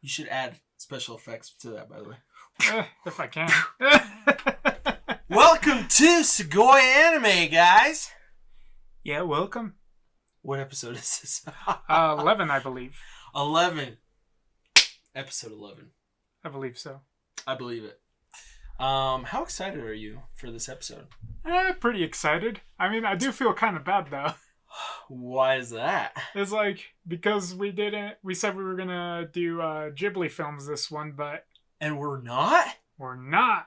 You should add special effects to that, by the way. If I can. Welcome to Segoy Anime, guys. Yeah, welcome. What episode is this? 11, I believe. 11. Episode 11. I believe so. I believe it. How excited are you for this episode? Pretty excited. I mean, I do feel kind of bad, though. Why is that? It's like, because we said we were going to do Ghibli films this one, but... And we're not? We're not.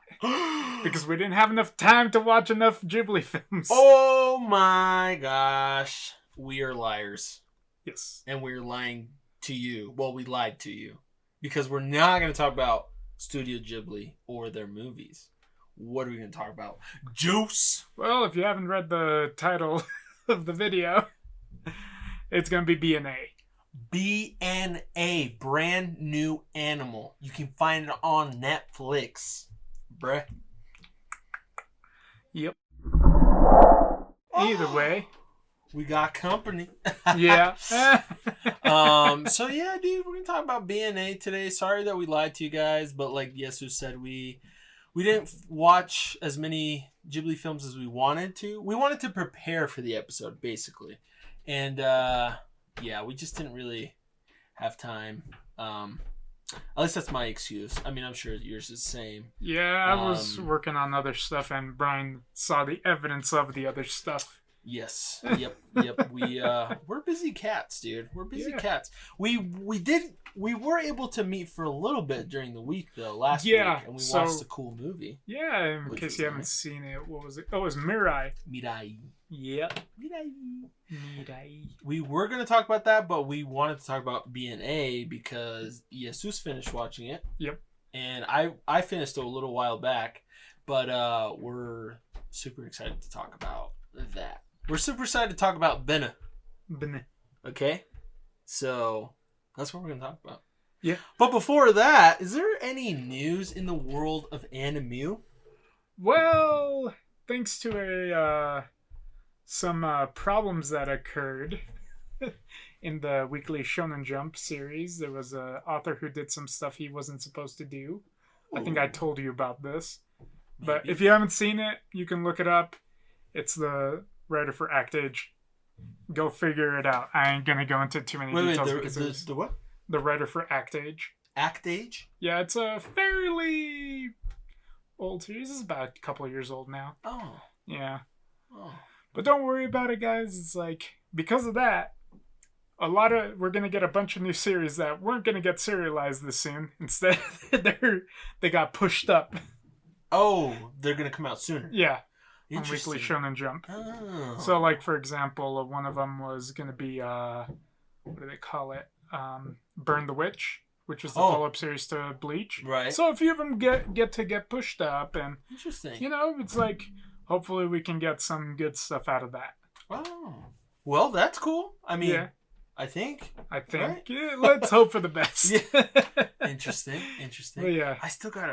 Because we didn't have enough time to watch enough Ghibli films. Oh my gosh. We are liars. Yes. And we're lying to you. Well, we lied to you. Because we're not going to talk about Studio Ghibli or their movies. What are we going to talk about? Juice! Well, if you haven't read the title of the video, it's going to be BNA. BNA, brand new animal. You can find it on Netflix. Bruh. Yep. Either way. We got company. Yeah. So yeah, dude, we're gonna talk about BNA today. Sorry that we lied to you guys, but like Yesu said, we didn't watch as many Ghibli films as we wanted to. We wanted to prepare for the episode, basically. And yeah, we just didn't really have time. At least that's my excuse. I mean, I'm sure yours is the same. Yeah, I was working on other stuff, and Brian saw the evidence of the other stuff. Yes. Yep. We're busy cats, dude. We're busy cats. We were able to meet for a little bit during the week though, last week, and we watched a cool movie. Yeah, in case you haven't seen it, what was it? Oh, it was Mirai. Mirai. Yep. Mirai. We were gonna talk about that, but we wanted to talk about BNA because Jesus finished watching it. Yep. And I finished it a little while back, but we're super excited to talk about that. We're super excited to talk about BNA. BNA. Okay? So, that's what we're going to talk about. Yeah. But before that, is there any news in the world of anime? Well, thanks to some problems that occurred in the weekly Shonen Jump series, there was an author who did some stuff he wasn't supposed to do. I think I told you about this. Maybe. But if you haven't seen it, you can look it up. It's the writer for Act Age. Go figure it out. I ain't gonna go into too many details because the what? The writer for Act Age. Act Age? Yeah, it's a fairly old series. It's about a couple of years old now. Oh. Yeah. Oh. But don't worry about it, guys. It's like, because of that, we're gonna get a bunch of new series that weren't gonna get serialized this soon. Instead, they got pushed up. Oh, they're gonna come out sooner. Yeah. On Weekly Shonen Jump. Oh. So, like, for example, one of them was going to be, what do they call it? Burn the Witch, which was the follow-up series to Bleach. Right. So a few of them get pushed up, and, interesting. You know, it's like, hopefully we can get some good stuff out of that. Oh. Well, that's cool. I mean, yeah. I think. Right? Yeah, let's hope for the best. Yeah. Interesting. But yeah. I still kind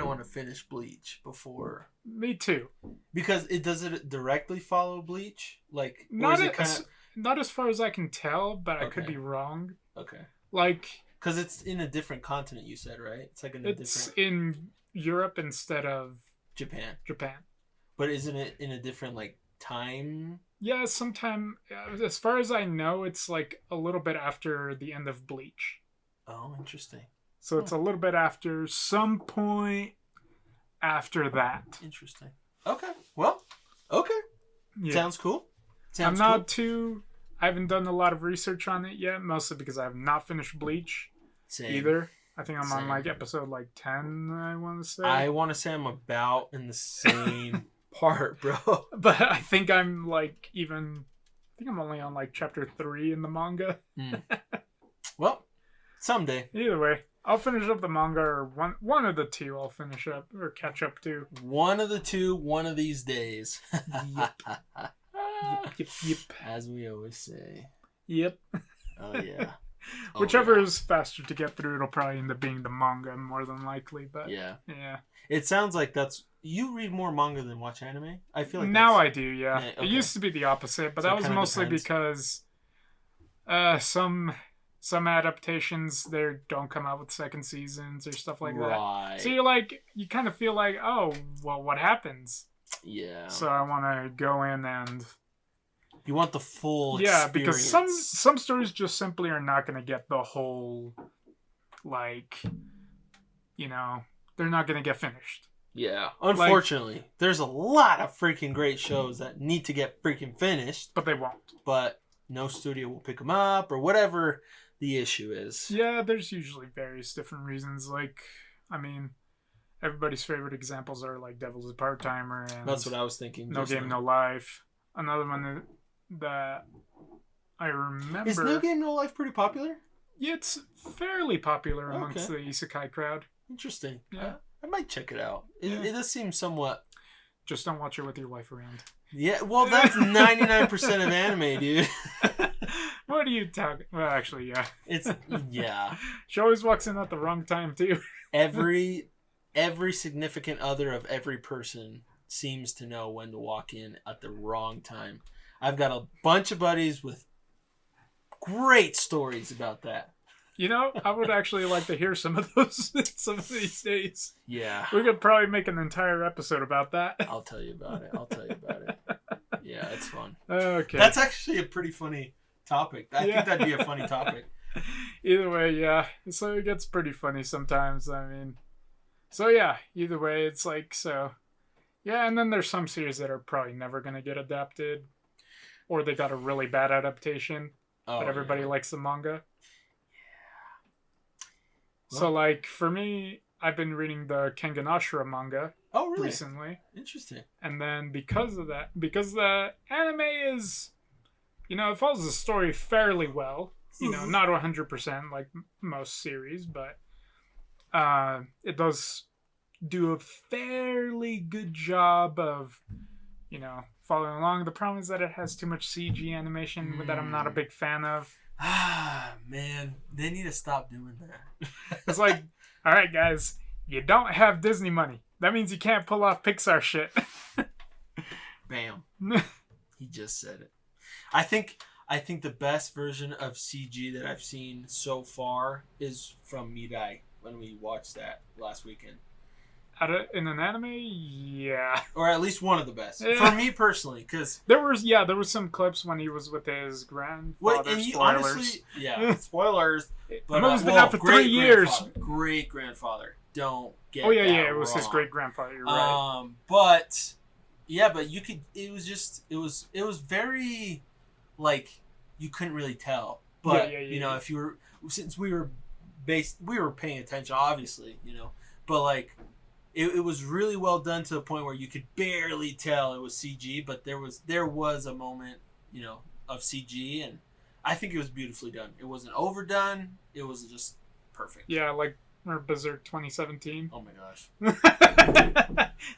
of want to finish Bleach before. Me too. Because does it directly follow Bleach? Like, not as far as I can tell, but I could be wrong. Okay. Like, because it's in a different continent, you said, right? It's like it's in Europe instead of Japan. But isn't it in a different like time? Yeah, sometime. As far as I know, it's like a little bit after the end of Bleach. Oh, interesting. So it's a little bit after, some point after that. Interesting. Okay. Well, okay. Yeah. Sounds cool. I haven't done a lot of research on it yet, mostly because I have not finished Bleach either. I think I'm on like episode like 10, I want to say. I want to say I'm about in the same part, bro. But I think I'm like I'm only on like chapter 3 in the manga. Well, someday. Either way. I'll finish up the manga, or one of the two I'll finish up, or catch up to. One of the two, one of these days. Yep. As we always say. Yep. Oh, yeah. Whichever is faster to get through, it'll probably end up being the manga, more than likely, but... Yeah. Yeah. It sounds like you read more manga than watch anime? I feel like now I do, yeah. Okay. It used to be the opposite, but that was mostly because some some adaptations there don't come out with second seasons or stuff like Right. that. So you're like, you kind of feel like, oh, well, what happens? Yeah. So I want to go in and You want the full yeah, experience. because some stories just simply are not going to get the whole, like, you know, they're not going to get finished. Yeah. Unfortunately, there's a lot of freaking great shows that need to get freaking finished. But they won't. But no studio will pick them up or whatever the issue is. Yeah, there's usually various different reasons. Like, I mean, everybody's favorite examples are like Devil's a Part-Timer and That's what I was thinking. No Game, No Life. Another one that I remember. Is No Game, No Life pretty popular? Yeah, it's fairly popular amongst the isekai crowd. Interesting. Yeah. I might check it out. Yeah. It does seem somewhat... Just don't watch it with your wife around. Yeah, well, that's 99% of anime, dude. What are you talking? Well, actually, yeah. Yeah. She always walks in at the wrong time too. Every significant other of every person seems to know when to walk in at the wrong time. I've got a bunch of buddies with great stories about that. You know, I would actually like to hear some of those some of these days. Yeah. We could probably make an entire episode about that. I'll tell you about it. Yeah, it's fun. Okay. That's actually a pretty funny topic. I think that'd be a funny topic. Either way, yeah. So it gets pretty funny sometimes. I mean, so yeah, either way, it's like, so. Yeah, and then there's some series that are probably never going to get adapted. Or they got a really bad adaptation. But everybody likes the manga. So, like, for me, I've been reading the Kengan Ashura manga recently. Interesting. And then because of that, because the anime is, you know, it follows the story fairly well. You know, not 100% like most series, but it does do a fairly good job of, you know, following along. The problem is that it has too much CG animation that I'm not a big fan of. Ah, man, they need to stop doing that. It's like, all right, guys, you don't have Disney money. That means you can't pull off Pixar shit. Bam. He just said it. I think the best version of CG that I've seen so far is from Mirai when we watched that last weekend. In an anime, yeah, or at least one of the best for me personally, because there was some clips when he was with his grandfather. Spoilers. Honestly, yeah, spoilers. But the movie's been out for 3 years. Great grandfather. Don't get. Oh yeah, that it was wrong. his great grandfather. You're right. But you could. It was very, like, you couldn't really tell. But you know, if you were, since we were paying attention, obviously, you know, but like. It was really well done to the point where you could barely tell it was CG, but there was a moment, you know, of CG, and I think it was beautifully done. It wasn't overdone. It was just perfect. Yeah, like Berserk 2017. Oh my gosh.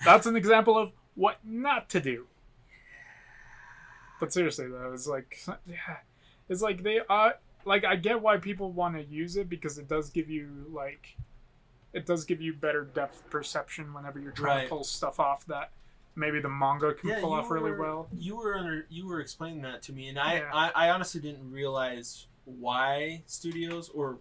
That's an example of what not to do. But seriously though, it's like, yeah, it's like they are like, I get why people want to use it because it does give you like. It does give you better depth perception whenever you're trying to pull stuff off that maybe the manga can pull off really well. You were explaining that to me, and I honestly didn't realize why studios or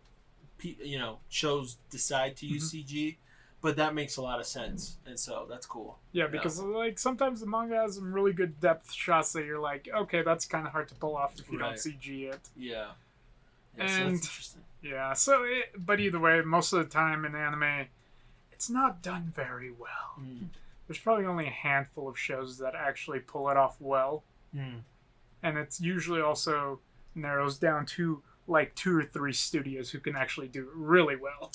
shows decide to use CG, but that makes a lot of sense, and so that's cool. Yeah, because like sometimes the manga has some really good depth shots that you're like, okay, that's kind of hard to pull off if you don't CG it. Yeah. And so that's interesting. Yeah, but either way, most of the time in anime, it's not done very well. There's probably only a handful of shows that actually pull it off well. And it's usually also narrows down to like 2 or 3 studios who can actually do it really well.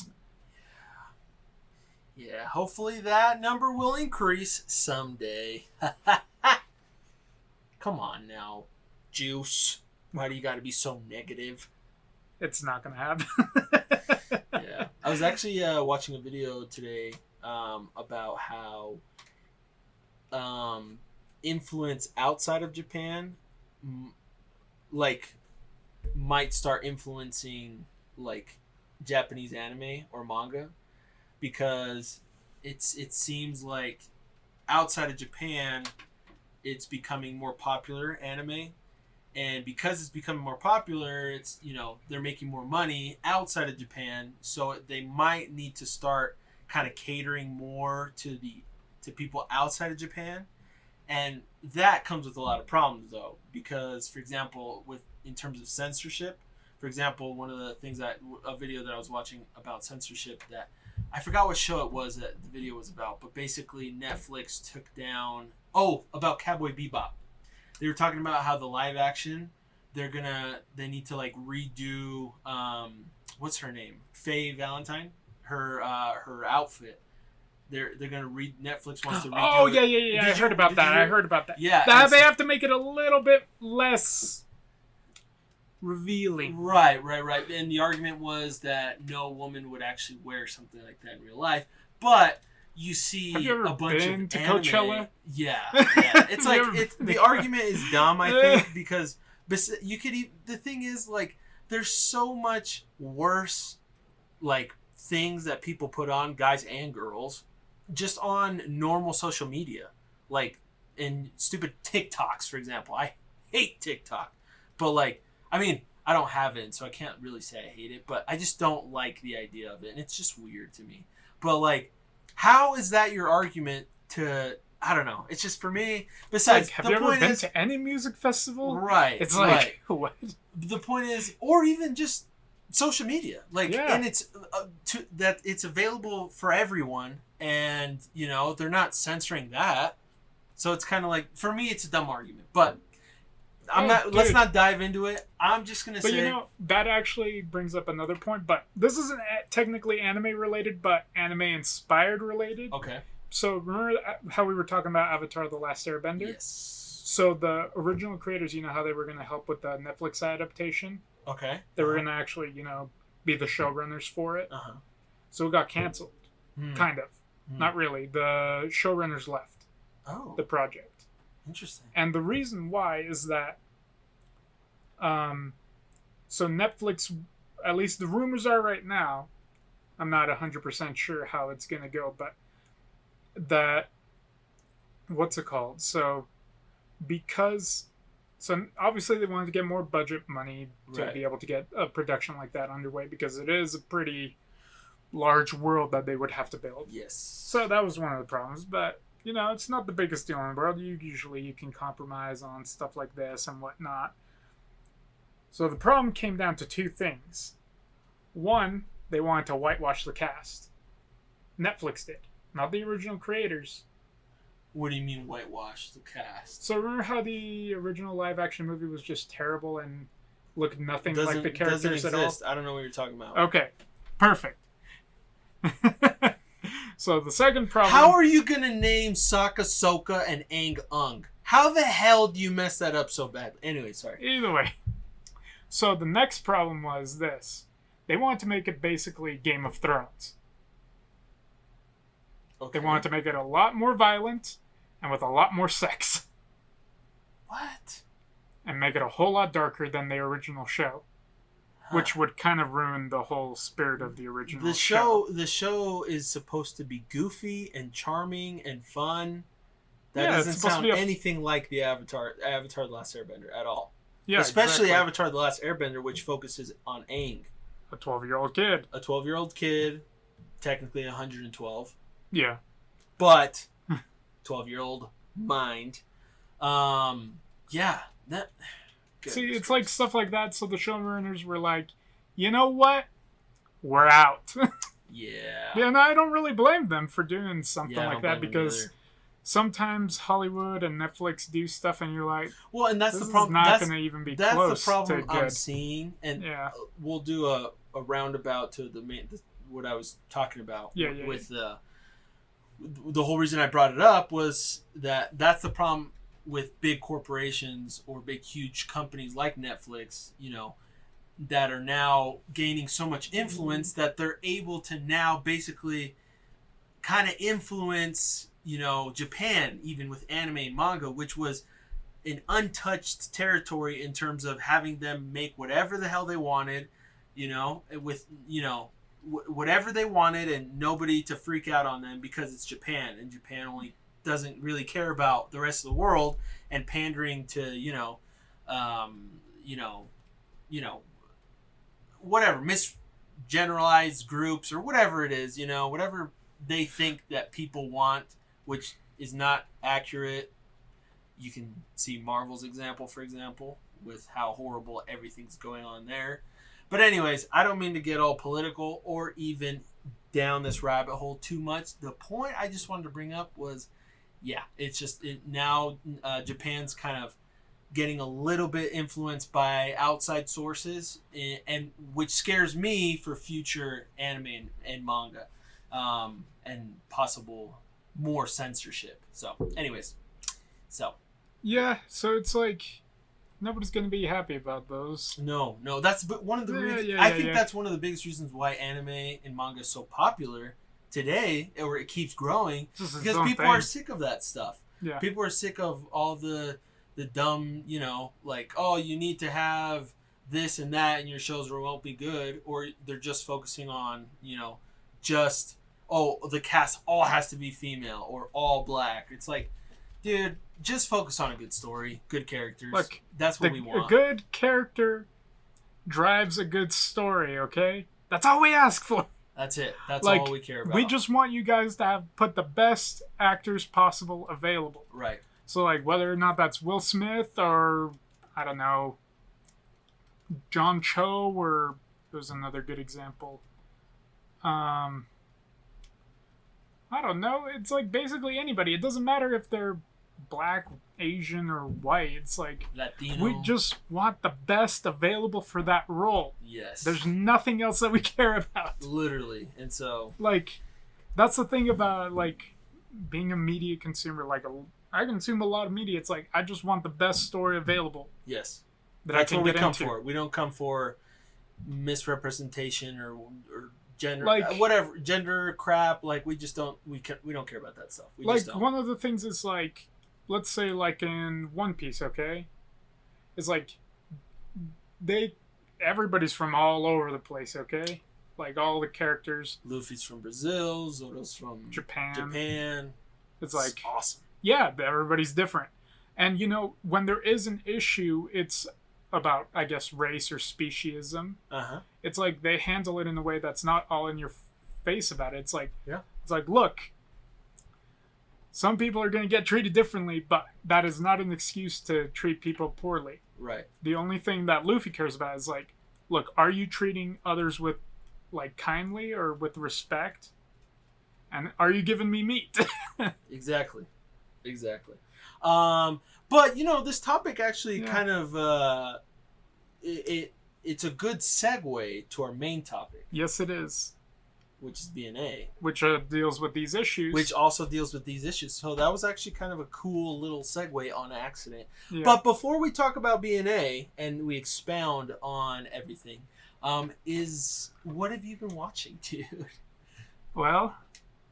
Yeah, hopefully that number will increase someday. Come on now, Juice. Why do you gotta be so negative? It's not going to happen. Yeah. I was actually watching a video today about how influence outside of Japan might start influencing like Japanese anime or manga, because it seems like outside of Japan it's becoming more popular anime, And because it's becoming more popular, it's, they're making more money outside of Japan, so they might need to start kind of catering more to people outside of Japan. And that comes with a lot of problems, though, because, for example, in terms of censorship, for example, one of the things a video that I was watching about censorship, that I forgot what show it was that the video was about, but basically Netflix took down, about Cowboy Bebop. They were talking about how the live action, they need to like redo, what's her name? Faye Valentine, her outfit. They're gonna Netflix wants to redo. Oh yeah. I heard about that. Yeah, they have to make it a little bit less revealing. Right. And the argument was that no woman would actually wear something like that in real life, but you see have you ever a bunch been of to anime. Coachella? Yeah. It's like the argument is dumb, I think, because the thing is, like, there's so much worse, like, things that people put on, guys and girls, just on normal social media, like in stupid TikToks, for example. I hate TikTok, but like, I mean, I don't have it, so I can't really say I hate it, but I just don't like the idea of it, and it's just weird to me. But like, how is that your argument to? I don't know. It's just, for me. Besides, like, have you ever been to any music festival? Right. It's like, what? The point is, or even just social media, like, and it's that it's available for everyone, and they're not censoring that, so it's kind of like, for me, it's a dumb argument. But let's not dive into it. I'm just gonna say, that actually brings up another point. But this isn't technically anime related, but anime inspired related. Okay. So remember how we were talking about Avatar: The Last Airbender? Yes. So the original creators, how they were going to help with the Netflix adaptation? Okay. They were going to actually, be the showrunners for it. Uh-huh. So it got canceled. Kind of. Not really. The showrunners left the project. Interesting. And the reason why is that so Netflix, at least the rumors are right now, I'm not 100% sure how it's going to go, but what's it called? So obviously they wanted to get more budget money to be able to get a production like that underway, because it is a pretty large world that they would have to build. Yes. So that was one of the problems, but it's not the biggest deal in the world. You can compromise on stuff like this and whatnot. So the problem came down to two things. One, they wanted to whitewash the cast. Netflix did, not the original creators. What do you mean whitewash the cast? So remember how the original live-action movie was just terrible and looked nothing like the characters at all? I don't know what you're talking about. Okay, perfect. So the second problem... How are you going to name Sokka, Soka, and Aang Ung? How the hell do you mess that up so bad? Anyway, sorry. Either way. So the next problem was this. They wanted to make it basically Game of Thrones. Okay. They wanted to make it a lot more violent and with a lot more sex. What? And make it a whole lot darker than the original show. Which would kind of ruin the whole spirit of the original show. The show is supposed to be goofy and charming and fun. That doesn't sound anything like the Avatar The Last Airbender at all. Yeah, especially Avatar The Last Airbender, which focuses on Aang. A 12-year-old kid. A 12-year-old kid. Technically 112. Yeah. But 12-year-old mind. Yeah. See, it's like stuff like that. So the showrunners were like, you know what? We're out. Yeah. Yeah, and I don't really blame them for doing something like that, because sometimes Hollywood and Netflix do stuff and you're like, well, and that's this the problem. Is not going to even be close. That's the problem to I'm good. seeing, and we'll do a roundabout to what I was talking about. With the whole reason I brought it up was that's the problem with big corporations or big huge companies like Netflix, that are now gaining so much influence that they're able to now basically kind of influence, Japan, even with anime and manga, which was an untouched territory in terms of having them make whatever the hell they wanted, with, whatever they wanted, and nobody to freak out on them because it's Japan, and Japan only doesn't really care about the rest of the world, and pandering to you know, whatever, misgeneralized groups or whatever it is, whatever they think that people want, which is not accurate. You can see Marvel's example, for example, with how horrible everything's going on there. But anyways, I don't mean to get all political or even down this rabbit hole too much. The point I just wanted to bring up was, it's just now Japan's kind of getting a little bit influenced by outside sources, and which scares me for future anime and manga, and possible more censorship. So, anyways, yeah. So it's like nobody's gonna be happy about those. No, that's one of the reasons. I think that's one of the biggest reasons why anime and manga is so popular today, or it keeps growing, because people are sick of that stuff. Yeah. People are sick of all the dumb, like, oh, you need to have this and that, and your shows won't be good, or they're just focusing on, just, oh, the cast all has to be female or all black. It's like, dude, just focus on a good story, good characters. Look, that's what we want. A good character drives a good story, okay? That's all we ask for. That's it. That's all we care about. We just want you guys to put the best actors possible available. Right. So, like, whether or not that's Will Smith or, I don't know, John Cho, or there's another good example. I don't know. It's like basically anybody. It doesn't matter if they're black, Asian, or white. It's like Latino. We just want the best available for that role. Yes. There's nothing else that we care about. Literally. And so, like, that's the thing about, like, being a media consumer. Like, I consume a lot of media. It's like, I just want the best story available. Yes. That's what we come for. We don't come for misrepresentation or gender, whatever, gender crap. Like, we just don't, we don't care about that stuff. We like, just don't. One of the things is, like, let's say, like, in One Piece, okay? It's like, everybody's from all over the place, okay? Like, all the characters. Luffy's from Brazil, Zoro's from Japan. It's like, awesome. Yeah, everybody's different. And, when there is an issue, it's about, I guess, race or speciesism. Uh-huh. It's like they handle it in a way that's not all in your face about it. It's like, yeah. It's like, look, some people are going to get treated differently, but that is not an excuse to treat people poorly. Right. The only thing that Luffy cares about is, like, look, are you treating others with, like, kindly or with respect? And are you giving me meat? Exactly. But this topic actually kind of it's a good segue to our main topic. Yes, it is. Which is BNA, which deals with these issues. Which also deals with these issues. So that was actually kind of a cool little segue on accident. Yeah. But before we talk about BNA and we expound on everything, what have you been watching, dude? Well,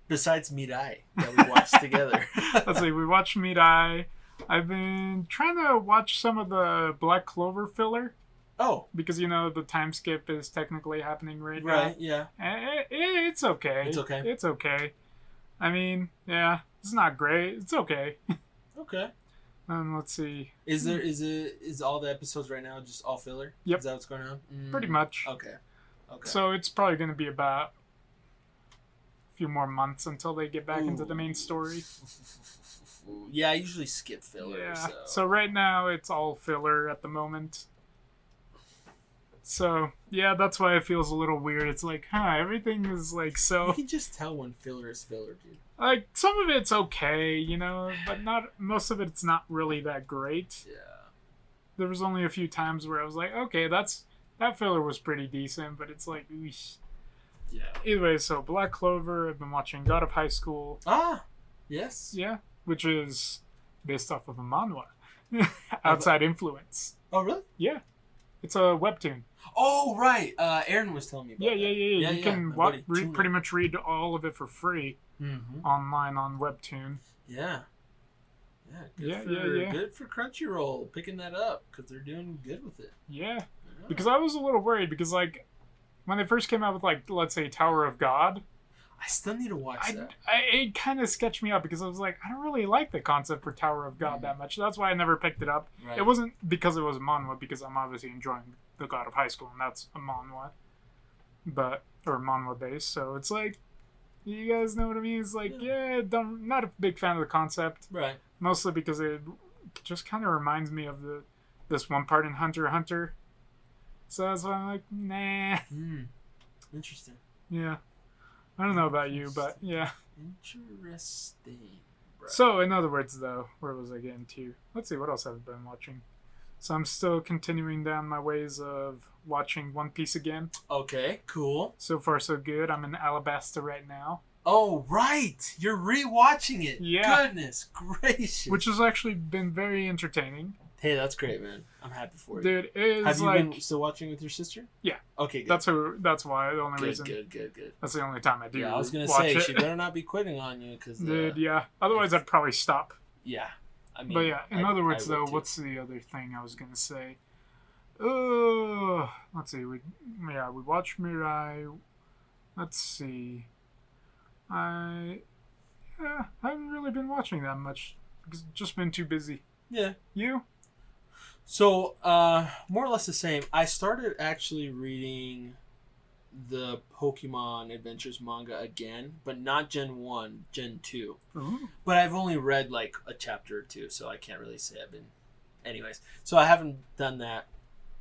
besides Mirai that we watched together. Let's see, we watched Mirai. I've been trying to watch some of the Black Clover filler. Oh. Because, the time skip is technically happening right now. Right, yeah. It's okay. It's okay. I mean, yeah, it's not great. It's okay. Okay. Let's see. Is all the episodes right now just all filler? Yep. Is that what's going on? Pretty much. Okay. So it's probably going to be about a few more months until they get back into the main story. Yeah, I usually skip filler. Yeah. So right now it's all filler at the moment. So, yeah, that's why it feels a little weird. It's like, everything is like so... You can just tell when filler is filler, dude. Like, some of it's okay, but most of it's not really that great. Yeah. There was only a few times where I was like, okay, that filler was pretty decent, but it's like, eesh. Yeah. Either way, so Black Clover, I've been watching God of High School. Ah, yes. Yeah, which is based off of a manhwa. Outside Influence. Oh, really? Yeah. It's a webtoon. Oh, right. Aaron was telling me about that. Yeah. You can pretty much read all of it for free online on Webtoon. Yeah. Yeah. Good for Crunchyroll picking that up because they're doing good with it. Yeah. Because I was a little worried because, like, when they first came out with, like, let's say Tower of God. I still need to watch that. It kind of sketched me out because I was like, I don't really like the concept for Tower of God that much. That's why I never picked it up. Right. It wasn't because it was a manhwa, because I'm obviously enjoying the God of High School, and that's a manhwa, or manhwa based. So it's like, you guys know what I mean? It's like, not a big fan of the concept. Right. Mostly because it just kind of reminds me of this one part in Hunter x Hunter. So that's why I'm like, nah. Interesting. Yeah. I don't know about you, but yeah. Interesting. Bro. So, in other words, though, where was I getting to? Let's see, what else I've been watching. So I'm still continuing down my ways of watching One Piece again. Okay, cool. So far, so good. I'm in Alabasta right now. Oh, right. You're rewatching it. Yeah. Goodness gracious. Which has actually been very entertaining. Hey, that's great, man. I'm happy for you. Dude, it is Have you like... been still watching with your sister? Yeah. Okay, good. That's why, the only reason. Good. That's the only time I do Yeah, I was going to watch say, it. she better not be quitting on you. Cause, Dude, yeah. Otherwise, I'd probably stop. Yeah. I mean, But yeah, in other words, though, too. what's the other thing I was going to say? Let's see. We watched Mirai. Let's see. I haven't really been watching that much because I've just been too busy. Yeah. You? So, more or less the same. I started actually reading the Pokemon Adventures manga again, but not Gen 1, Gen 2. Ooh. But I've only read like a chapter or two, so I can't really say I've been... Anyways, so I haven't done that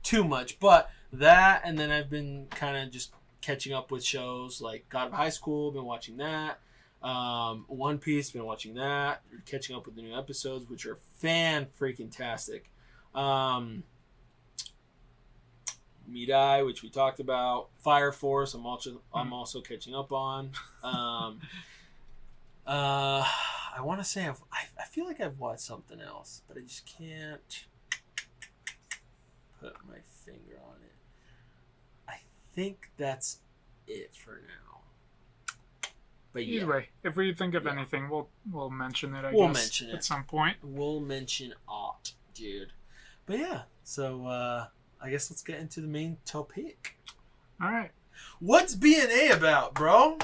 too much, but that, and then I've been kind of just catching up with shows like God of High School, been watching that. One Piece, been watching that. Catching up with the new episodes, which are fan-freaking-tastic. Midai, which we talked about. Fire Force, I'm also catching up on. I want to say I feel like I've watched something else, but I just can't put my finger on it. I think that's it for now. But yeah. Either way, if we think of anything, we'll mention it. We'll guess, mention it at some point. We'll mention art, dude. But yeah, so I guess let's get into the main topic. All right. What's BNA about, bro?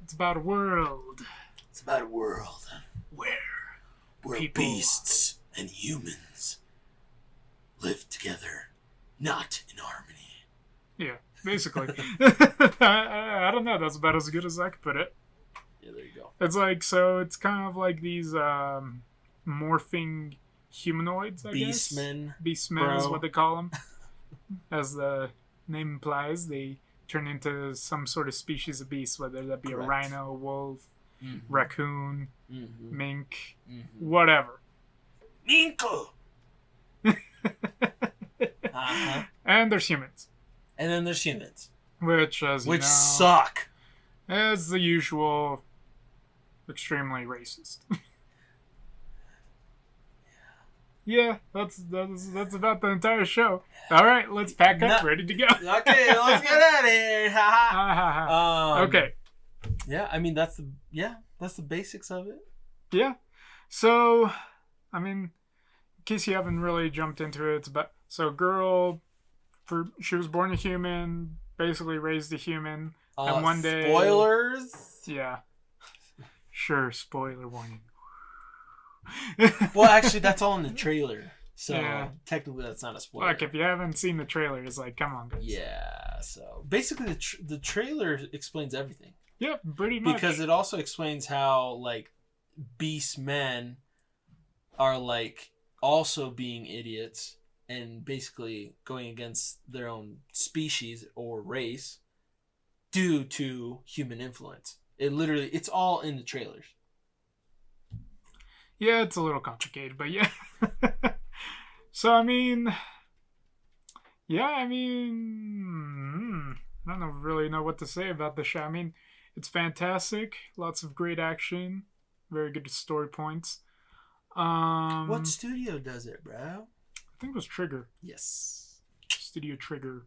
It's about a world. It's about a world where people... beasts and humans live together, not in harmony. Yeah, basically. I don't know. That's about as good as I could put it. Yeah, there you go. It's like, so it's kind of like these morphing humanoids, I guess. Beastmen is what they call them. As the name implies, they turn into some sort of species of beast, whether that be Correct. a rhino, wolf, raccoon, mink, whatever. Minko! Uh-huh. And there's humans. And then there's humans. Which, as you know, suck. is the usual extremely racist. Yeah, that's about the entire show. All right, let's pack up, ready to go. Okay, let's get out of here. Okay. Yeah, I mean that's the basics of it. Yeah. So, I mean, in case you haven't really jumped into it, it's about a girl. She was born a human, basically raised a human, and one day. Spoilers. Yeah. Sure. Spoiler warning. Well, actually, that's all in the trailer, so technically that's not a spoiler. Like, if you haven't seen the trailer, it's like, come on, guys. Yeah. So basically, the trailer explains everything. Yep, pretty much. Because it also explains how like beast men are like also being idiots and basically going against their own species or race due to human influence. It's all in the trailers. Yeah, it's a little complicated, but yeah. So, I don't really know what to say about the show. I mean, it's fantastic. Lots of great action. Very good story points. What studio does it, bro? I think it was Trigger. Yes. Studio Trigger.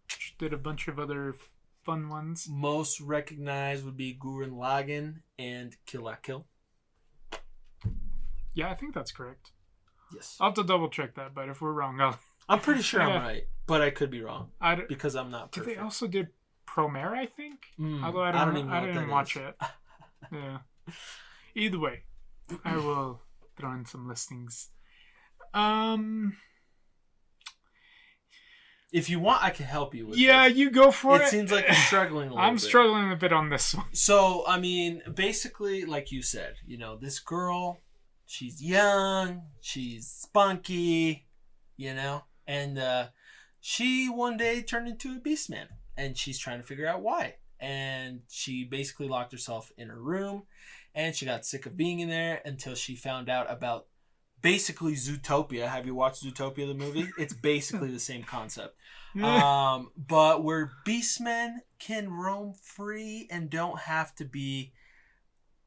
Which did a bunch of other fun ones. Most recognized would be Gurren Lagann and Kill la Kill. Yeah, I think that's correct. Yes. I'll have to double check that, but if we're wrong, I'm pretty sure I'm right, but I could be wrong because I'm not perfect. They also did Promare, I think. Although I don't even know I what didn't that watch is. it. Yeah. Either way, I will throw in some listings. If you want, I can help you with Yeah, this. you go for it. It seems like you're struggling a little I'm bit. struggling a bit on this one. So, I mean, basically, like you said, this girl, she's young, she's spunky, and she one day turned into a beast man, and she's trying to figure out why. And she basically locked herself in her room, and she got sick of being in there until she found out about basically Zootopia. Have you watched Zootopia, the movie? It's basically the same concept. But where beastmen can roam free and don't have to be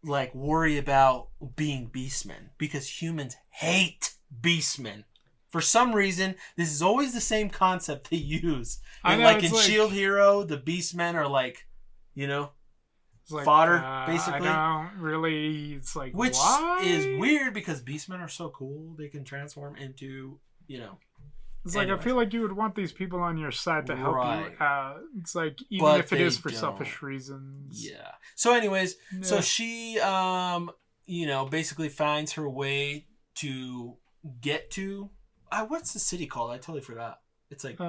worry about being beastmen, because humans hate beastmen. For some reason, this is always the same concept they use. And in Shield Hero, the beastmen are fodder, basically. I don't really. It's like, which why? is weird because beastmen are so cool. They can transform into, It's like, I feel like you would want these people on your side to help you out. It's like, even but if it is for don't. selfish reasons. Yeah. So anyways, so she, basically finds her way to get to, what's the city called? I totally forgot. It's like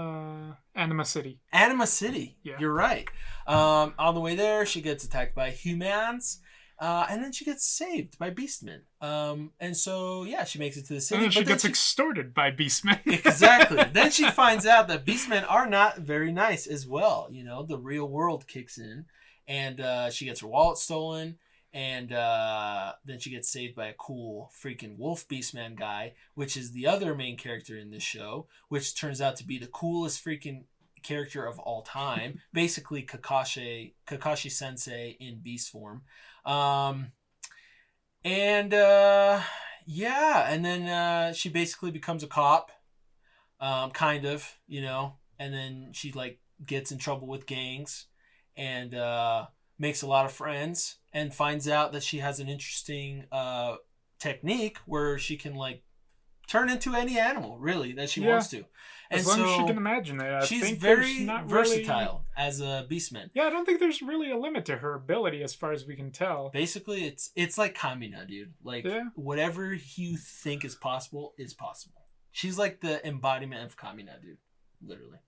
Anima City. Anima City. Yeah. You're right. On the way there, she gets attacked by humans. And then she gets saved by beastmen. And so, yeah, she makes it to the city. And then she gets extorted by beastmen. Exactly. Then she finds out that beastmen are not very nice as well. The real world kicks in. And she gets her wallet stolen. And then she gets saved by a cool freaking wolf beastman guy, which is the other main character in this show, which turns out to be the coolest freaking character of all time. Basically, Kakashi Sensei in beast form. And then she basically becomes a cop, kind of, and then she gets in trouble with gangs and makes a lot of friends and finds out that she has an interesting technique where she can turn into any animal really that she wants to. And as long as she can imagine it. She's very versatile as a beastman. Yeah, I don't think there's really a limit to her ability as far as we can tell. Basically, it's like Kamina, dude. Whatever you think is possible is possible. She's like the embodiment of Kamina, dude. Literally.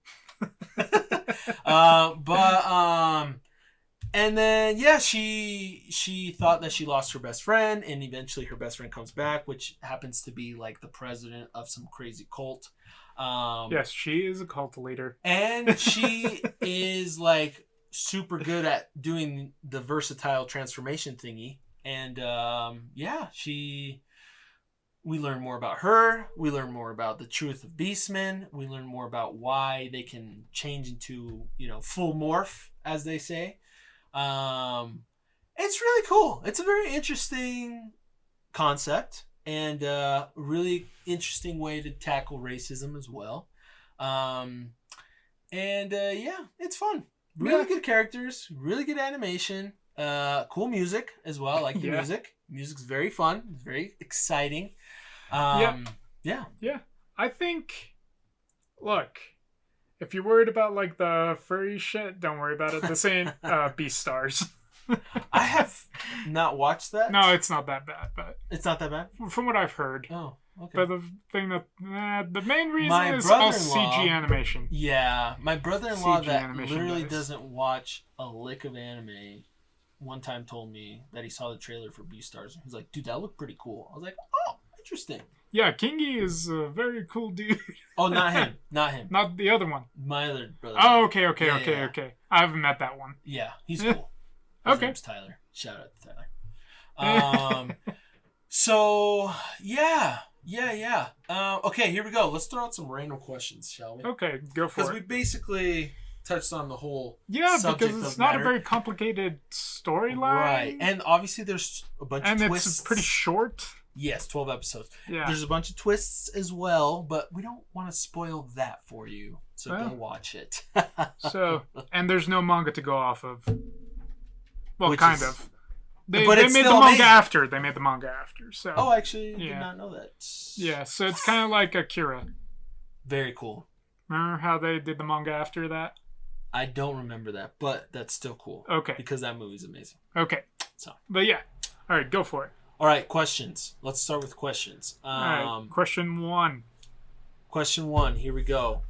And then, she thought that she lost her best friend, and eventually her best friend comes back, which happens to be the president of some crazy cult. Yes, she is a cult leader. And she is super good at doing the versatile transformation thingy. And we learn more about her. We learn more about the truth of beastmen. We learn more about why they can change into, full morph, as they say. It's really cool. It's a very interesting concept and a really interesting way to tackle racism as well. It's fun. Really good characters, really good animation, cool music as well. I like the music. Music's very fun. It's very exciting. Yeah. I think, look, if you're worried about the furry shit, don't worry about it. This ain't Beastars. I have not watched that. No, it's not that bad, but it's not that bad from what I've heard. Oh, okay. But the thing that the main reason is all CG animation. Yeah, my brother-in-law CG that literally doesn't watch a lick of anime. One time told me that he saw the trailer for Beastars and he's like, "Dude, that looked pretty cool." I was like, "Oh, interesting." Yeah, Kingi is a very cool dude. Oh, not him. Not the other one. My other brother. Oh, okay. I haven't met that one. Yeah, he's cool. His name's Tyler. Shout out to Tyler. So, yeah. Okay, here we go. Let's throw out some random questions, shall we? Okay, go for it. Because we basically touched on the whole subject because it's not a very complicated storyline. Right, and obviously there's a bunch of twists. And it's pretty short. Yes, 12 episodes. Yeah. There's a bunch of twists as well, but we don't want to spoil that for you. So go watch it. And there's no manga to go off of. Well, kind of. They made the manga after. They made the manga after. So. Oh, actually, I did not know that. Yeah, so it's kind of like Akira. Very cool. Remember how they did the manga after that? I don't remember that, but that's still cool. Okay. Because that movie's amazing. Okay. So. But yeah. All right, go for it. All right, questions. Let's start with questions. All right, question 1. Question 1. Here we go.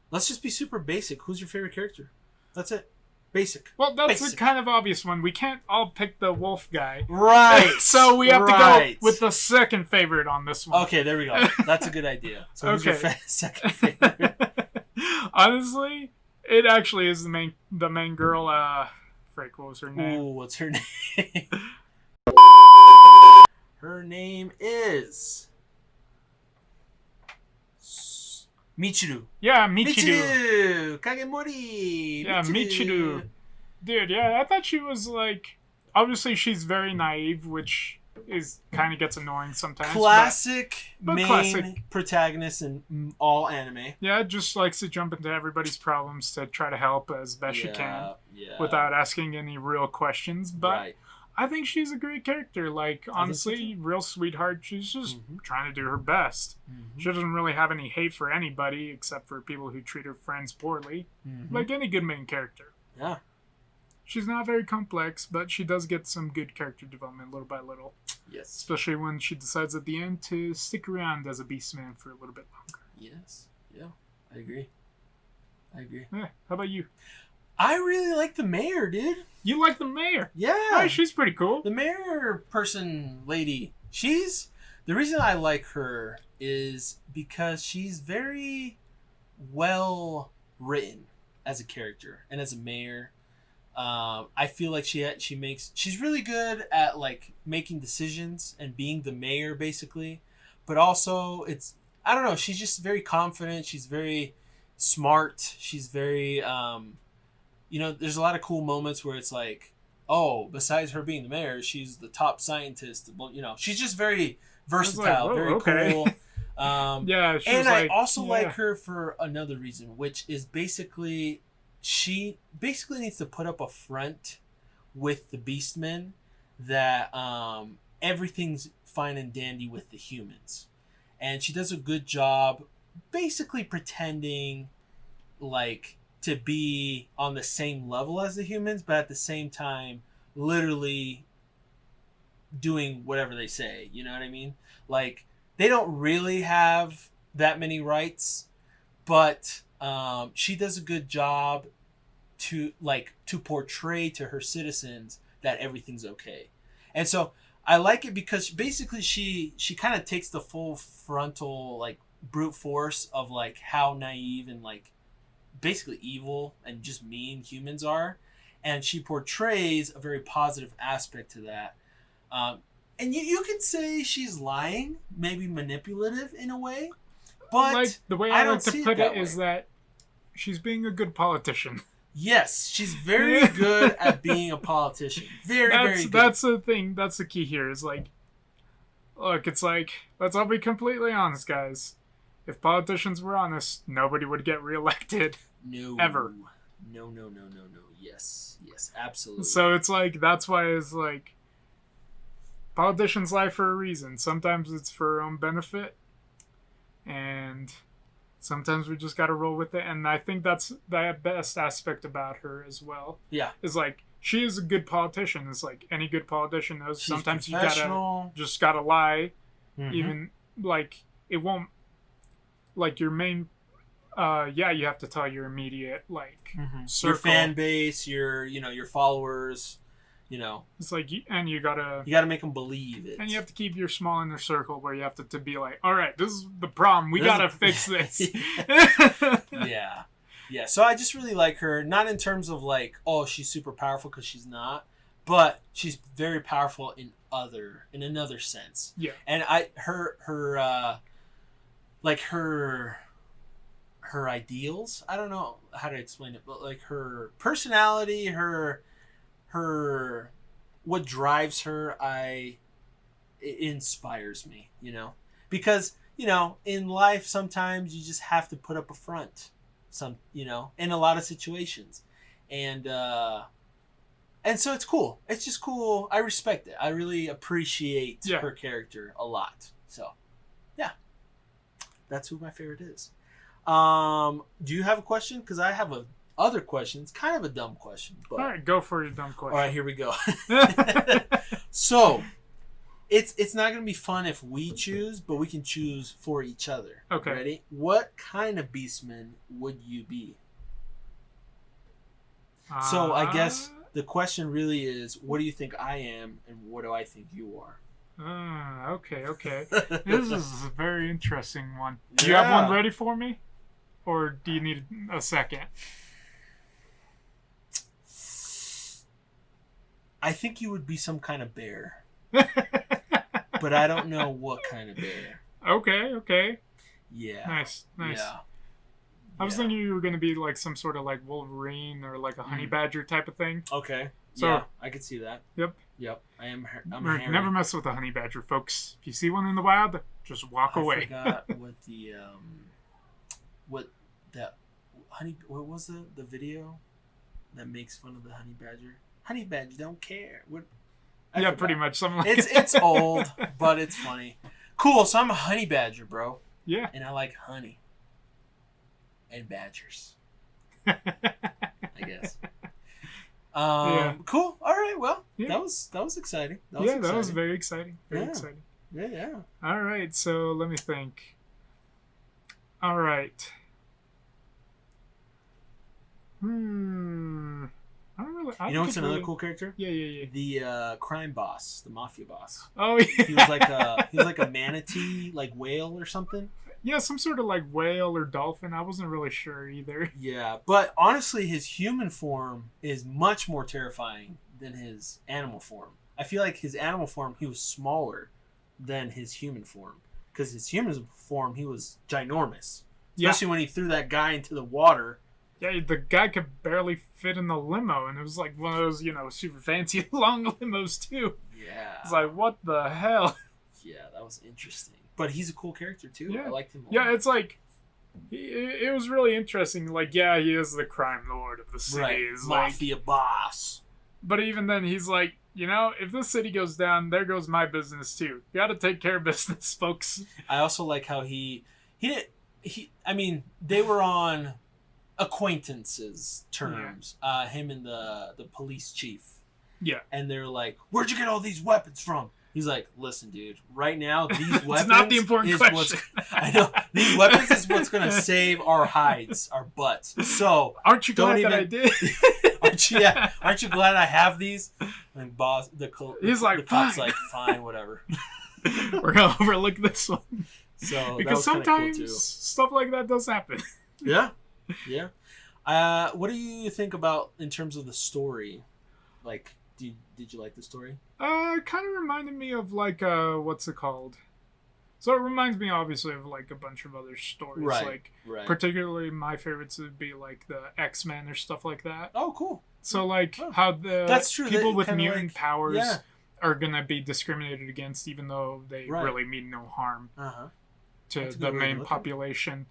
Let's just be super basic. Who's your favorite character? That's it. Basic. Well, that's basic. a kind of obvious one. We can't all pick the wolf guy. Right. So we have to go with the second favorite on this one. Okay, there we go. That's a good idea. So who's your second favorite? Honestly, it actually is the main girl. Frick, what was her name? Ooh, what's her name? Her name is Michiru. Yeah, Michiru. Kagemori. Yeah, Michiru. Dude, yeah, I thought she was like... Obviously, she's very naive, which is kind of gets annoying sometimes. Classic but main classic protagonist in all anime. Yeah, just likes to jump into everybody's problems to try to help as best she can. Yeah. Without asking any real questions. But right. I think she's a great character. Like, honestly, real sweetheart. She's just trying to do her best. She doesn't really have any hate for anybody except for people who treat her friends poorly. Like any good main character. Yeah. She's not very complex, but she does get some good character development little by little. Yes. Especially when she decides at the end to stick around as a Beastman for a little bit longer. Yes. Yeah. I agree. Yeah. How about you? I really like the mayor, dude. You like the mayor? Yeah. Oh, she's pretty cool. The mayor lady, the reason I like her is because she's very well written as a character and as a mayor. I feel like she's really good at like making decisions and being the mayor basically, but also I don't know, she's just very confident. She's very smart. She's very, there's a lot of cool moments where it's like, oh, besides her being the mayor, she's the top scientist. Well, she's just very versatile, like, very cool. Yeah, and I also like her for another reason, which is basically she basically needs to put up a front with the Beastmen that everything's fine and dandy with the humans, and she does a good job basically pretending like to be on the same level as the humans, but at the same time literally doing whatever they say. You know what I mean? Like, they don't really have that many rights, but she does a good job to portray to her citizens that everything's okay. And so I like it because basically she kind of takes the full frontal like brute force of like how naive and like basically evil and just mean humans are, and she portrays a very positive aspect to that. And you could say she's lying, maybe manipulative in a way, but like the way I like to put it is that she's being a good politician. Yes, she's very good at being a politician. Very good. That's the thing. That's the key here. Is like, look, it's like, let's all be completely honest, guys. If politicians were honest, nobody would get reelected. No. Ever. No. Yes, absolutely. So it's like, that's why it's like, politicians lie for a reason. Sometimes it's for our own benefit, and sometimes we just gotta roll with it. And I think that's the best aspect about her as well. Yeah. Is like, she is a good politician. It's like any good politician knows. She's sometimes you gotta lie. Even like, it won't, like your main you have to tell your immediate circle, your fan base, your followers, it's like, and you gotta make them believe it, and you have to keep your small inner circle where you have to be like, all right, this is the problem, we gotta fix this. yeah So I just really like her, not in terms of like, oh, she's super powerful, because she's not, but she's very powerful in another sense. Yeah. And her ideals, I don't know how to explain it, but like her personality, her what drives her, it inspires me, because in life sometimes you just have to put up a front, in a lot of situations, and so it's cool. It's just cool. I respect it. I really appreciate her character a lot. So yeah, that's who my favorite is. Do you have a question? Because I have a other question. It's kind of a dumb question. But... All right, go for your dumb question. All right, here we go. So, it's not going to be fun if we choose, but we can choose for each other. Okay. Ready? What kind of beastman would you be? So, I guess the question really is, what do you think I am, and what do I think you are? Okay. This is a very interesting one. Do you have one ready for me? Or do you need a second? I think you would be some kind of bear. But I don't know what kind of bear. Okay. Yeah. Nice. Yeah. I was thinking you were going to be like some sort of like Wolverine or like a honey badger type of thing. Okay. So, yeah, I could see that. Yep. I'm Never mess with a honey badger, folks. If you see one in the wild, just walk away. I forgot what what was the video that makes fun of the honey badger? Honey badger don't care. I forgot. Pretty much something like it's old, but it's funny. Cool, so I'm a honey badger, bro. Yeah. And I like honey. And badgers. I guess. Cool. All right. Well, that was exciting. That was very exciting. Very exciting. Yeah. All right. So let me think. All right. I don't really. You know what's another cool character? Yeah. The crime boss, the mafia boss. Oh yeah. He was like a manatee, like whale or something. Yeah, some sort of like whale or dolphin. I wasn't really sure either. Yeah, but honestly, his human form is much more terrifying than his animal form. I feel like his animal form, he was smaller than his human form. Because his human form, he was ginormous. Especially when he threw that guy into the water. Yeah, the guy could barely fit in the limo, and it was like one of those, super fancy long limos too. Yeah. It's like, what the hell? Yeah, that was interesting. But he's a cool character too. Yeah. I liked him a lot. Yeah, it's like it was really interesting. Like, yeah, he is the crime lord of the city. Right. Mafia boss. But even then, he's like, if this city goes down, there goes my business too. You got to take care of business, folks. I also like how he I mean, they were on acquaintances terms. Yeah. Him and the police chief. Yeah. And they're like, "Where'd you get all these weapons from?" He's like, "Listen, dude. Right now, these weapons not the important question. I know these weapons is what's gonna save our hides, our butts. So aren't you glad that I did? Aren't you glad I have these?" And boss, he's like, the cop's like, "Fine, whatever. We're gonna overlook this one." So because sometimes cool stuff like that does happen. Yeah. What do you think about in terms of the story? Like, did you like the story? It kind of reminded me of like what's it called? So it reminds me obviously of like a bunch of other stories. Right. Particularly my favorites would be like the X-Men or stuff like that. Oh, cool. So like how that's true. People with mutant powers are gonna be discriminated against, even though they really mean no harm to the main population.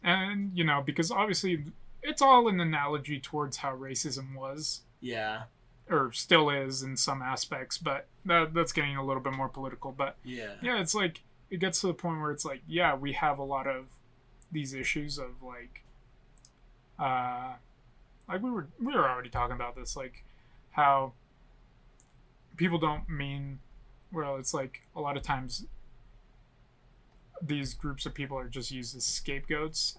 And because obviously it's all an analogy towards how racism was. Yeah. Or still is in some aspects, but that's getting a little bit more political. But yeah, it's like it gets to the point where it's like, yeah, we have a lot of these issues of like we were already talking about this, like how people don't mean well. It's like a lot of times these groups of people are just used as scapegoats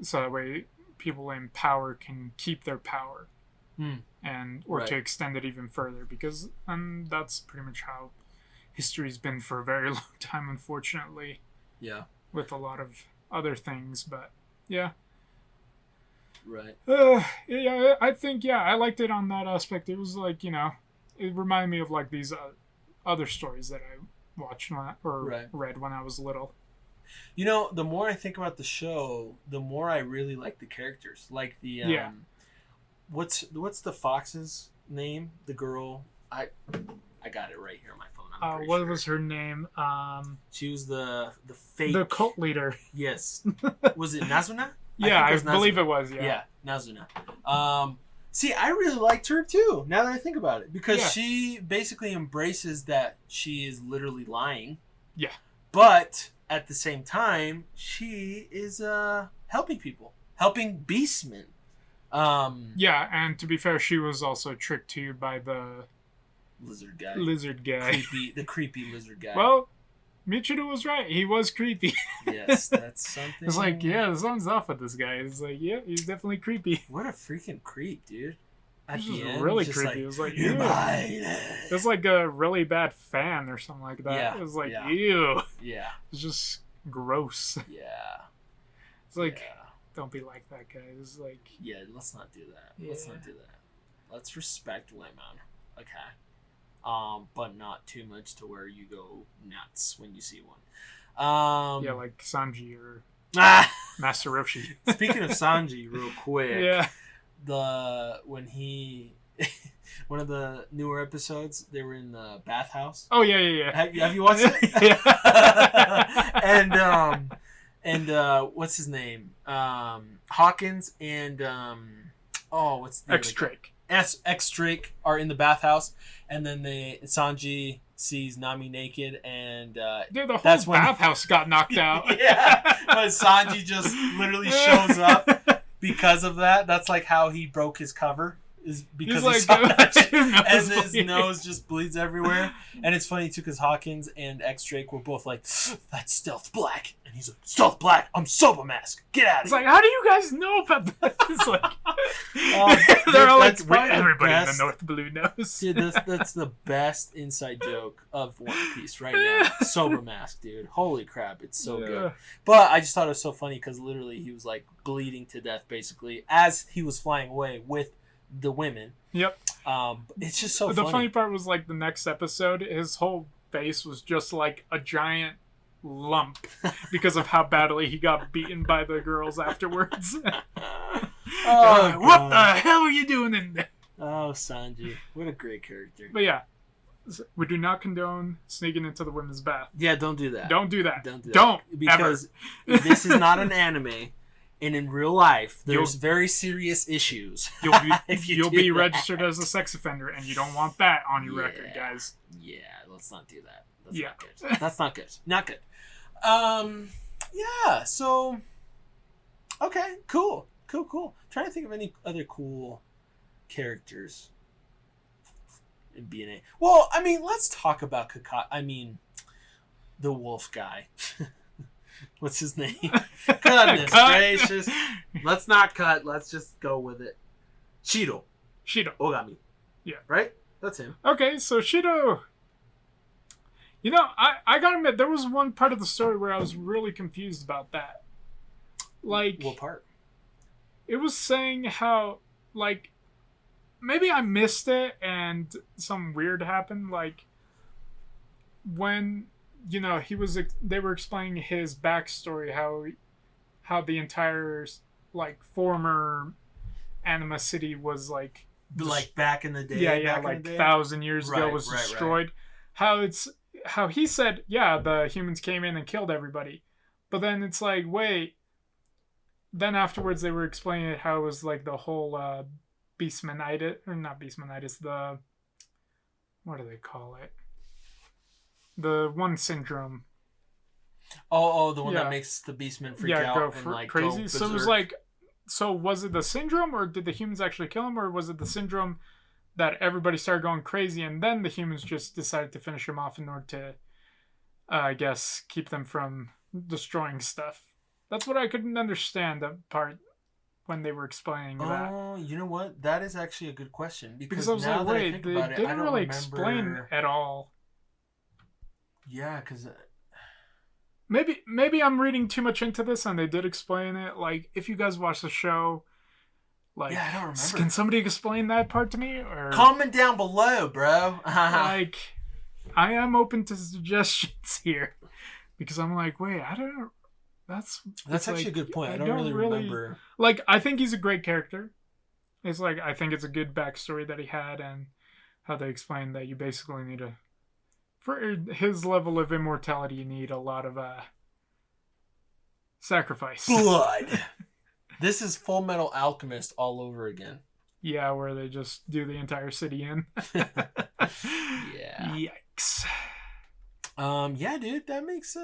so that way people in power can keep their power. And to extend it even further, because that's pretty much how history's been for a very long time, unfortunately. Yeah. With a lot of other things, but yeah. Right. I think I liked it on that aspect. It was like it reminded me of like these other stories that I watched read when I was little. The more I think about the show, the more I really like the characters. Like the What's the fox's name? The girl. I got it right here on my phone. What was her name? She was the fake. The cult leader. Yes. Was it Nazuna? I believe it was. Yeah, Nazuna. See, I really liked her too. Now that I think about it, because she basically embraces that she is literally lying. Yeah. But at the same time, she is helping people, helping beastmen. Yeah, and to be fair, she was also tricked too by the lizard guy. The creepy lizard guy. Well, Michiru was right. He was creepy. Yes, that's something. It's like, yeah, something's off with this guy. It's like, yeah, he's definitely creepy. What a freaking creep, dude. At It the was end, really just creepy. like, It was like, you're ew. mine. It was like a really bad fan or something like that. Yeah, It was like, yeah. ew. Yeah. It's just gross. Yeah. It's like, yeah. don't be like that guy. It's like, Yeah, let's not do that. Yeah. Let's not do that. Let's respect women. Okay. But not too much to where you go nuts when you see one. yeah, like Sanji or Ah! Master Roshi. Speaking of Sanji, real quick. Yeah. One of the newer episodes, they were in the bathhouse. Oh yeah, yeah, yeah. Have you watched it? Yeah. and what's his name? Hawkins and what's the X Drake. X Drake are in the bathhouse, and then Sanji sees Nami naked, and Dude, the whole that's when bathhouse got knocked out. yeah, but Sanji just literally shows up because of that. That's like how he broke his cover, is because he saw that shit, and his nose just bleeds everywhere. And it's funny too because Hawkins and X Drake were both like, "That's Stealth Black," and he's like, "Stealth Black, I'm Soba Mask. Get out of It's here!" like, how do you guys know about that? It's like, they're all like, that's probably the everybody in best. the North Blue knows. Dude, that's the best inside joke of One Piece right now. Soba Mask, dude. Holy crap, it's so good. But I just thought it was so funny because literally he was like bleeding to death basically as he was flying away with the women. Yep. It's just so The funny. funny part was like the next episode, his whole face was just like a giant lump because of how badly he got beaten by the girls afterwards. Oh, what the hell are you doing in there? Oh, Sanji. What a great character. But yeah, we do not condone sneaking into the women's bath. Yeah, don't do that. Don't do that. Don't do that. Don't. Because this is not an anime. And in real life, there's very serious issues. You'll be registered as a sex offender, and you don't want that on your record, guys. Yeah, let's not do that. Yeah. Not good. That's not good. Not good. Yeah, so okay, cool. I'm trying to think of any other cool characters in BNA. Well, I mean, let's talk about the wolf guy. What's his name? Goodness gracious. Let's not cut. Let's just go with it. Shido Ogami. Yeah. Right? That's him. Okay, so Shido. You know, I gotta admit, there was one part of the story where I was really confused about that. Like, What part? it was saying how, like, maybe I missed it and something weird happened. Like, when, you know, they were explaining his backstory, how the entire, like, former Anima City was, like back in the day. yeah, like 1,000 years ago was destroyed. Right. How he said, yeah, the humans came in and killed everybody, but then it's like, wait. Then afterwards, they were explaining how it was like the whole beastmanitis, or not beastmanitis, the, what do they call it? The one syndrome. Oh, the one that makes the beastmen freak out and like crazy. Go So it was like, so was it the syndrome, or did the humans actually kill him, or was it the syndrome that everybody started going crazy, and then the humans just decided to finish him off in order to, I guess, keep them from destroying stuff? That's what I couldn't understand, that part, when they were explaining that. Oh, you know what? That is actually a good question. Because I was now like, that I wait, think they about it, I didn't don't really remember... explain at all. Yeah, because... Maybe I'm reading too much into this, and they did explain it. Like, if you guys watch the show, like, yeah, I don't remember. Can somebody explain that part to me? Or comment down below, bro. Like, I am open to suggestions here, because I'm like, wait, I don't. That's actually like, a good point. I don't really remember. Like, I think he's a great character. It's like, I think it's a good backstory that he had, and how they explained that you basically need for his level of immortality, you need a lot of sacrifice. Blood. This is Full Metal Alchemist all over again. Yeah, where they just do the entire city in. Yeah. Yikes. Yeah, dude, that makes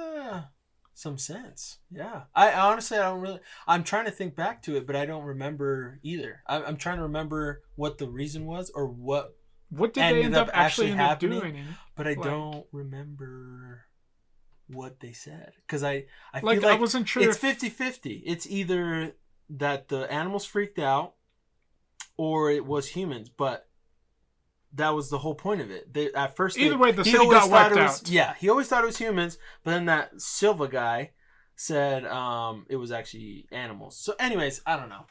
some sense. Yeah. I honestly, I don't really. I'm trying to think back to it, but I don't remember either. I'm trying to remember what the reason was or what What did they end up actually happening, doing? but I Like- don't remember what they said because I Like, feel like I wasn't sure it's if- 50-50. It's either that the animals freaked out or it was humans, but that was the whole point of it. At first, Either way, the he city always got thought wiped it was, out. Yeah, he always thought it was humans, but then that Silva guy said it was actually animals. So, anyways, I don't know.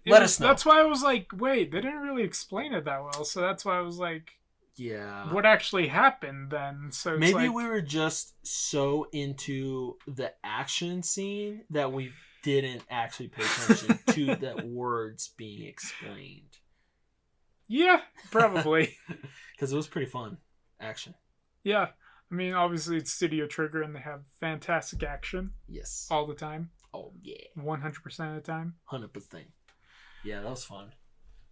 Let us know. That's why I was like, wait, they didn't really explain it that well. So that's why I was like, Yeah. what actually happened then? So it's Maybe like, we were just so into the action scene that we didn't actually pay attention to the words being explained. yeah, probably. Because it was pretty fun. Action. Yeah. I mean, obviously it's Studio Trigger and they have fantastic action Yes. all the time. Oh, yeah. 100% of the time. 100%. Yeah, that was fun.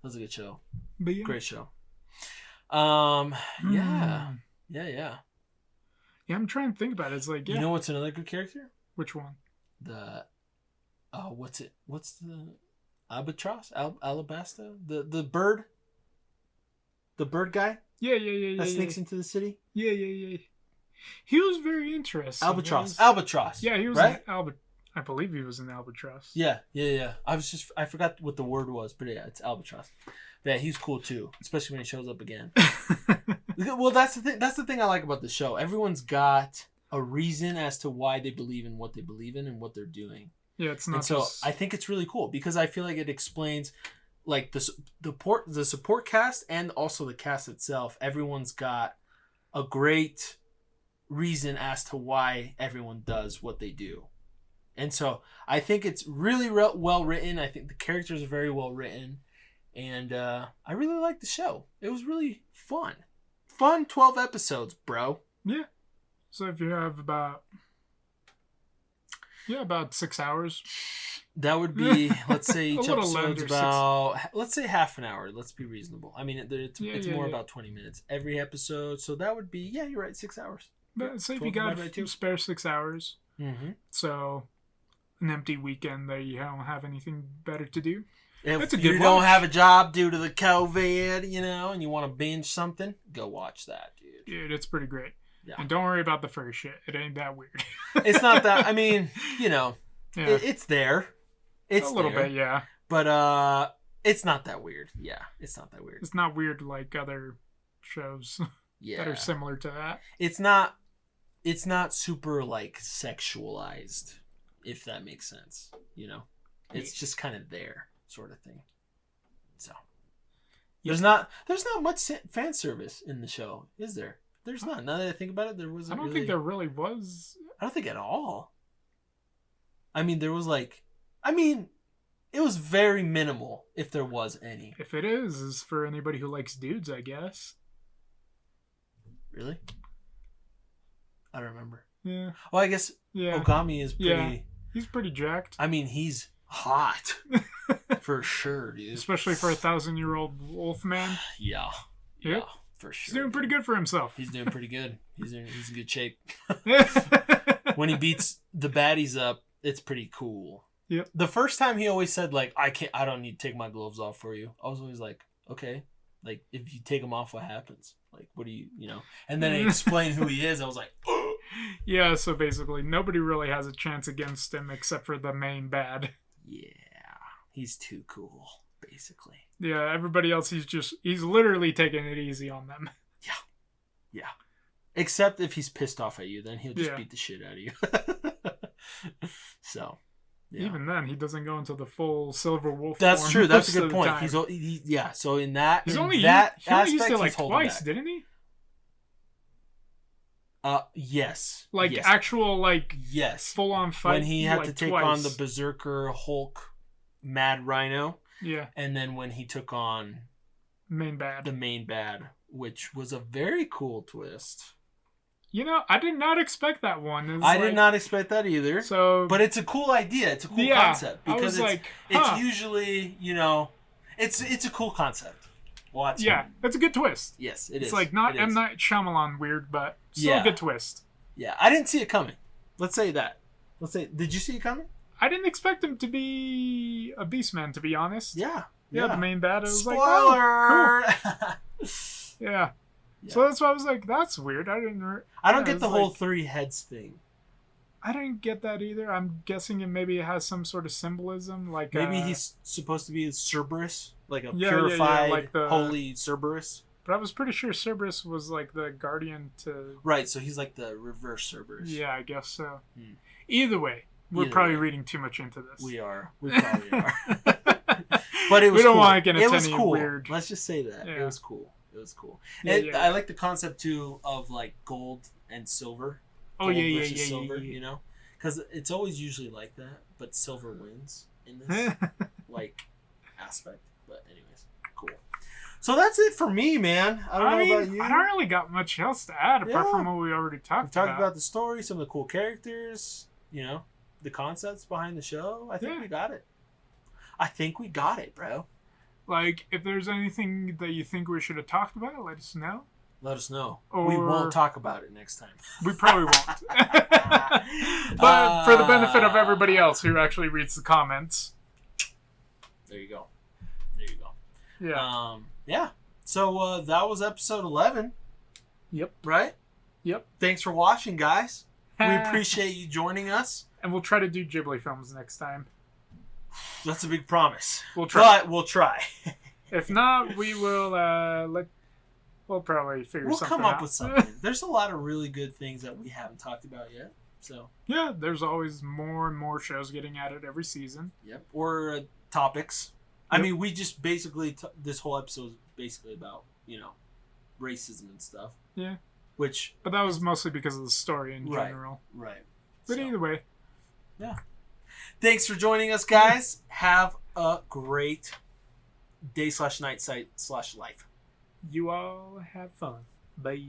That was a good show. But yeah. Great show. Hmm. Yeah. Yeah, I'm trying to think about it. It's like, yeah. You know what's another good character? Which one? The what's it? What's the albatross? Alabasta? The bird? The bird guy Yeah. that sneaks into the city? Yeah. He was very interesting. Albatross. Yeah, he was right? I believe he was an albatross. Yeah. I forgot what the word was, but yeah, it's albatross. Yeah, he's cool too, especially when he shows up again. Well, that's the thing. That's the thing I like about the show. Everyone's got a reason as to why they believe in what they believe in and what they're doing. Yeah, it's not And so just... I think it's really cool because I feel like it explains, like the support cast and also the cast itself. Everyone's got a great reason as to why everyone does what they do. And so I think it's really well written. I think the characters are very well written. And I really like the show. It was really fun. Fun 12 episodes, bro. Yeah. So if you have about 6 hours. That would be, let's say each little episode's under about, let's say half an hour. Let's be reasonable. I mean, it's more yeah. about 20 minutes every episode. So that would be, yeah, you're right, 6 hours. But say if 12 you got divided by 2. spare 6 hours. Mm-hmm. So an empty weekend that you don't have anything better to do. If That's a you good don't watch. have a job due to the COVID, and you want to binge something, go watch that, dude. Dude, it's pretty great. Yeah. And don't worry about the fur shit. It ain't that weird. It's not that, I mean, Yeah. it's there. It's a little there. bit, yeah. But it's not that weird. Yeah, it's not that weird. It's not weird like other shows Yeah. that are similar to that. It's not super like sexualized, if that makes sense. It's just kind of there, sort of thing. So there's not much fan service in the show, is there? There's not. Now that I think about it, there wasn't. I don't think there really was. I don't think at all. I mean, there was it was very minimal, if there was any. If it is for anybody who likes dudes, I guess. Really? I don't remember. Yeah. Well, I guess Yeah. Ogami is pretty. Yeah. He's pretty jacked. I mean, he's hot for sure, dude. Especially for a 1,000-year-old wolf man. Yeah. Yep. Yeah, for sure. He's doing pretty good for himself. He's doing pretty good. He's in good shape. When he beats the baddies up, it's pretty cool. Yep. The first time he always said like, I don't need to take my gloves off for you. I was always like, okay. Like, if you take them off, what happens? Like, what do you? And then he explained who he is. I was like, oh. Yeah, so basically nobody really has a chance against him except for the main bad. Yeah. He's too cool, basically. Yeah, everybody else, he's literally taking it easy on them. Yeah. Except if he's pissed off at you, then he'll just Yeah. beat the shit out of you. So, yeah. Even then, he doesn't go into the full silver wolf That's form true. That's most a good of the point. time. Yeah. So in that, He's in only that he only aspect, used it like he's holding twice, back. didn't he? Yes. Like yes. actual like Yes. full on fight. When he had like, to take twice. on the Berserker Hulk Mad Rhino, Yeah, and then when he took on main bad. the main bad, which was a very cool twist. I did not expect that one. It's I did not expect that either. So, But it's a cool idea. It's a cool yeah, concept I because was it's like, huh. it's usually it's a cool concept. Watch. Yeah, it's a good twist. Yes, it It's is. like not It M. is. Night Shyamalan weird, but still Yeah. a good twist. Yeah, I didn't see it coming. Let's say that. Let's say, did you see it coming? I didn't expect him to be a Beastman, to be honest. Yeah. Yeah, the main bad. I was Spoiler! like, oh, cool. Yeah. Yeah. So that's why I was like, that's weird. I don't get the whole 3 heads thing. I didn't get that either. I'm guessing maybe it has some sort of symbolism, like maybe he's supposed to be a Cerberus, like a purified, like the holy Cerberus. But I was pretty sure Cerberus was like the guardian to. Right, so he's like the reverse Cerberus. Yeah, I guess so. Either way, we're probably reading too much into this. We are. We probably are. But it was. We don't cool. want to get into it was any cool. weird. Let's just say that Yeah. it was cool. It was cool. Yeah, And yeah. I like the concept too of like gold and silver. Oh Gold yeah, versus yeah. silver, you know, because it's always usually like that, but silver wins in this like aspect. But anyways, cool. So that's it for me, man. I don't know about you. I don't really got much else to add apart Yeah. from what we already We talked talked about the story, some of the cool characters, you know, the concepts behind the show. I think we got it. I think we got it, bro. Like, if there's anything that you think we should have talked about, let us know. Let us know. Or- We won't talk about it next time. We probably won't. But for the benefit of everybody else who actually reads the comments. There you go. There you go. Yeah. Yeah. So that was episode 11. Yep. Right? Yep. Thanks for watching, guys. We appreciate you joining us. And we'll try to do Ghibli films next time. That's a big promise. We'll try. But we'll try. If not, we will we'll probably figure something out. We'll come up with something. There's a lot of really good things that we haven't talked about yet. So yeah, there's always more and more shows getting added every season. Yep. Or topics. I Yep. mean, we just basically this whole episode is basically about, you know, racism and stuff. Yeah. Which. But that was mostly because of the story in general. Right. But either way. Yeah. Thanks for joining us, guys. Have a great day/night/life. You all have fun. Bye.